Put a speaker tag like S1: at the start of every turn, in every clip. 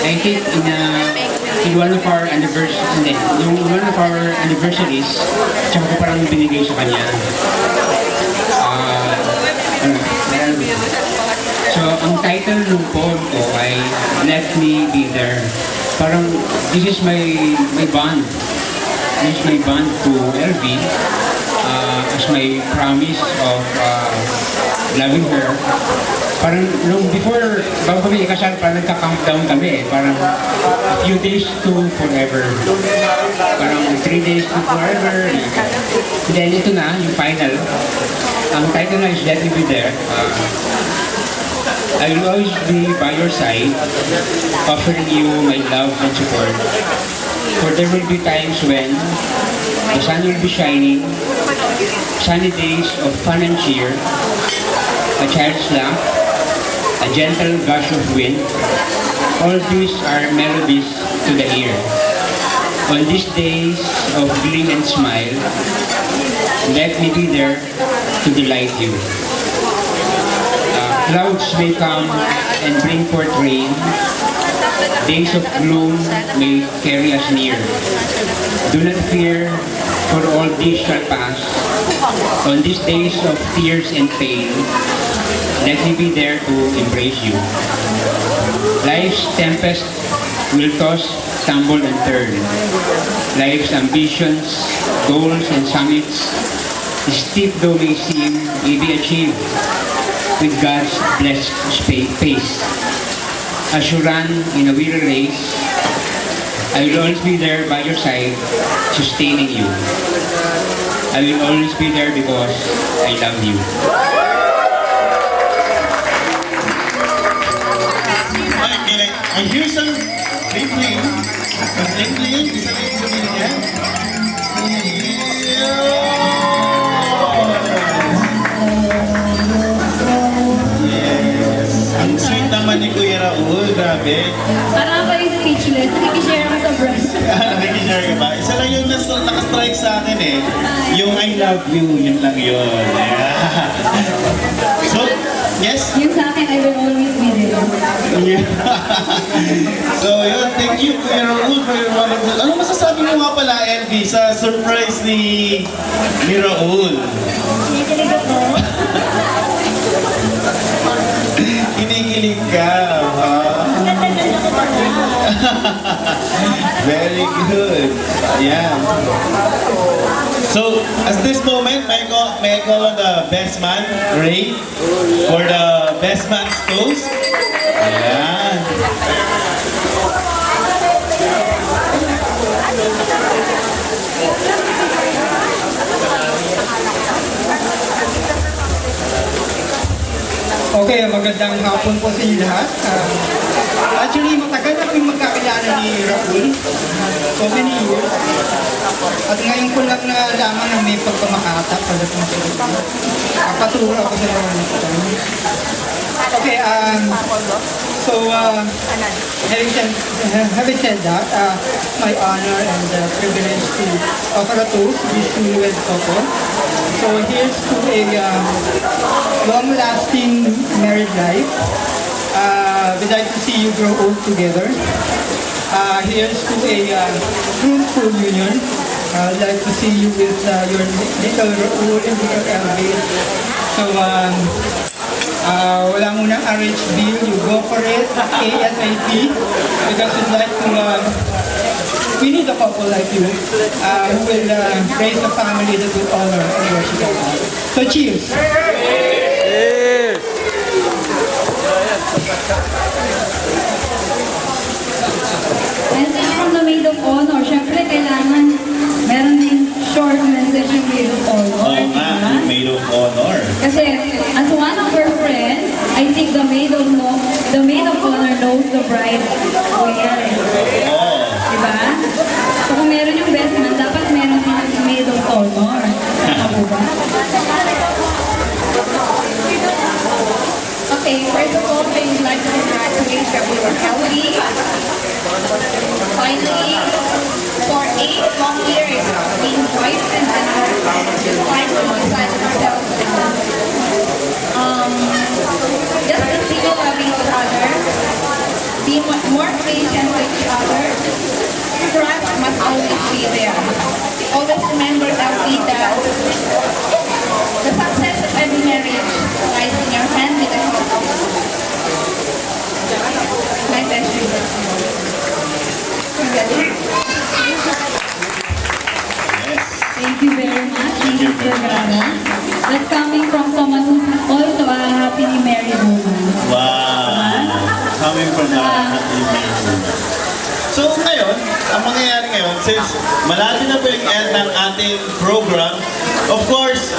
S1: I think in one of our anniversaries, tsaka ko parang binigay sa kanya. Ah, ano, so, ang title ng poem ko ay Let Me Be There. Parang, this is my bond. This is my bond to LV as my promise of loving her. Parang nung bago kami ikasal, parang nagka-countdown kami eh. Parang a few days to forever. Parang 3 days to forever. Then ito na, yung final. Ang title na is Let Me Be There. I will always be by your side, offering you my love and support. For there will be times when the sun will be shining, sunny days of fun and cheer, a child's laugh, a gentle gush of wind. All these are melodies to the ear. On these days of glee and smile, let me be there to delight you. Clouds may come and bring forth rain. Days of gloom may carry us near. Do not fear, for all these shall pass. On these days of tears and pain, let me be there to embrace you. Life's tempest will toss, stumble, and turn. Life's ambitions, goals, and summits, steep though may seem, may be achieved with God's blessed pace. As you run in a weary race, I will always be there by your side, sustaining you. I will always be there because I love you.
S2: I hear some twinkling. Some twinkling. Isa na yung sabihin niya. Yes. Ang sweet naman ni Kuya Raul. Grabe.
S3: Parang ako yung speechless. Nakikishare ako sa brush.
S2: Nakikishare ka ba? Isa lang yung nakastrike sa akin eh. Yung I love you. Yun lang yun. Yeah. So, yes?
S3: Yung sa akin, I will always be there.
S2: Yeah. So yun, thank you Kuya Raul for your wonderful. Ano masasabi mo nga pala, LV, sa surprise ni Raul?
S3: Kinikilig ako.
S2: Kinikilig ka.
S3: Natagal ako pa.
S2: Very good. Yeah. So, at this moment, may I call on the best man, Ray, for the best man's toast. Ayan.
S4: Okay, magandang hapon po sa inyo lahat. Actually, matagal na kaming magkakilala ni Raul. So many years. At ngayon ko lang nalaman na may pagkamakata pagdating sa ito. Kapaturo ako sa mga nito. Okay, having said that, my honor and privilege to offer a toast to this newlywed couple. So here's to a long-lasting married life. We'd like to see you grow old together. Here's to a fruitful union. I'd like to see you with your little Raul and little Elvin. So, wala munang arrange bill, you go for it, ASAP, because we'd like to, we need a couple like you, who will raise a family that will honor and worship God. So cheers!
S3: Message from the maid of honor. Siyempre, kailangan meron din short message yung maid of honor.
S2: Oo nga, yung maid of honor.
S3: Kasi, as one of her friends, I think the maid of honor knows the bride well.
S2: Oo.
S3: Diba? So, kung meron yung best man, dapat meron din yung maid of honor. Diba?
S5: Okay, first of all, I would like to congratulate everyone healthy. Finally, for 8 long years, being wife and husband, fight alongside ourselves. Just continue loving each other, be Be more patient with each other. Trust must always be there. Always remember, LB, that the success of every marriage lies in your hand with the help of my best wishes.
S3: Thank you very much, Mrs. Vergara. That's coming from someone who's also a happily married woman.
S2: Wow! Coming from that. So ngayon, ang mangyayari ngayon, since malapit na po yung end ng ating program, of course,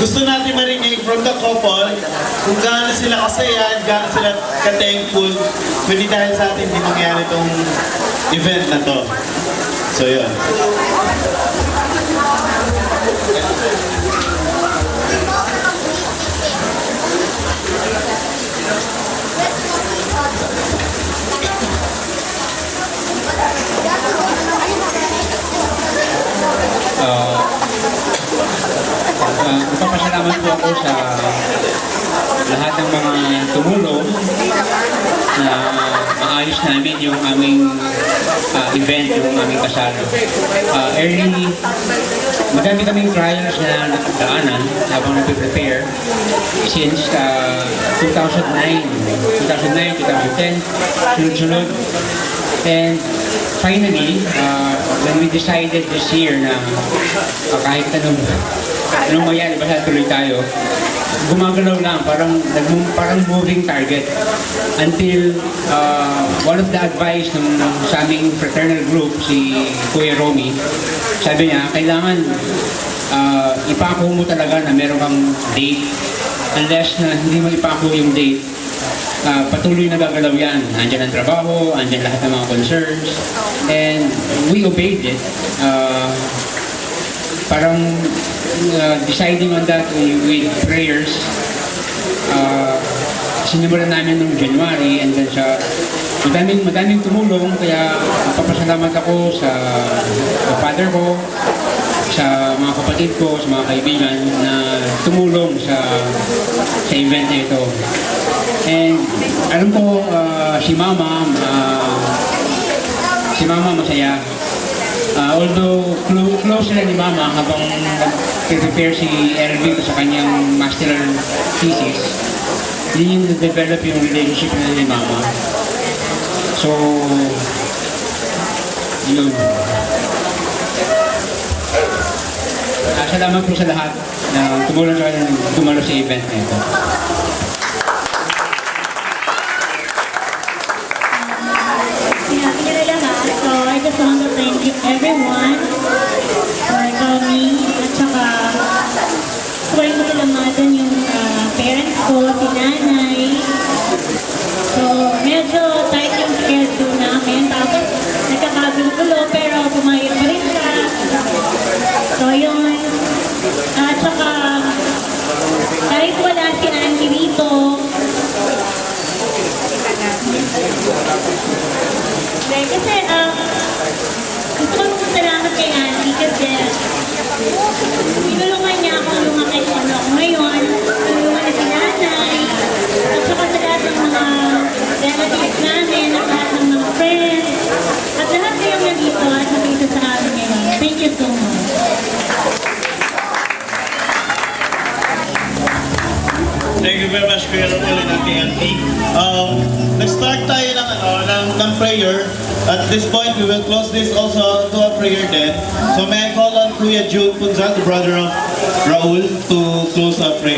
S2: gusto natin marinig from the couple kung gaano sila kasaya, gaano sila ka-thankful, kundi dahil sa atin hindi mangyayari itong event na to. So yun.
S1: Nagpapasalamat po ako sa lahat ng mga tumulong na maayos namin yung aming event, yung aming kasal. Early, madami kaming trials na daanan habang nag-prepare since 2009, 2010, sunod-sunod. And finally, when we decided this year na kahit anong mangyari, basta tuloy tayo, gumagalaw lang, parang moving target. Until one of the advice ng sa aming fraternal group, si Kuya Romy, sabi niya, kailangan ipako mo talaga na meron kang date. Unless na hindi mo ipako yung date, patuloy na gagalaw yan. Andyan ang trabaho, andyan lahat ng mga concerns. And we obeyed it. Parang deciding on that with prayers. Sinimulan namin noong January, and then sa madaming tumulong, kaya papasalamat ako sa father ko, sa mga kapatid ko, sa mga kaibigan na tumulong sa event na ito. And alam ko si Mama masaya. Although close sila ni Mama habang nag-prepare si Elvin sa kanyang master thesis, hindi niya na-develop yung relationship na ni Mama. So, yun. Salamat po sa lahat na tumulong sa kanya tumalo sa event na ito.
S6: Happy na lahat. So, I just want to thank you everyone for coming. At saka, gusto ko salamatan yung parents ko, si nanay. So, medyo tight yung schedule namin. Tapos, nagkakagulo-gulo, pero pumayag pa rin siya. So, yun. At saka, kahit wala si Angie dito, kasi gusto ko magpasalamat kay Angie kasi tinulungan niya akong lumaki kung ano ako ngayon, tinulungan na si nanay, at saka sa lahat ng mga relatives namin, at lahat ng mga friends, at lahat kayong nandito at nakita sa amin ngayon. Thank you so much.
S2: Thank you very much, Kuya Raul and Ate Elvie. Nag-start tayo ng prayer. At this point, we will close this also to a prayer then. So may I call on Kuya Jude Punzan, the brother of Raul, to close our prayer.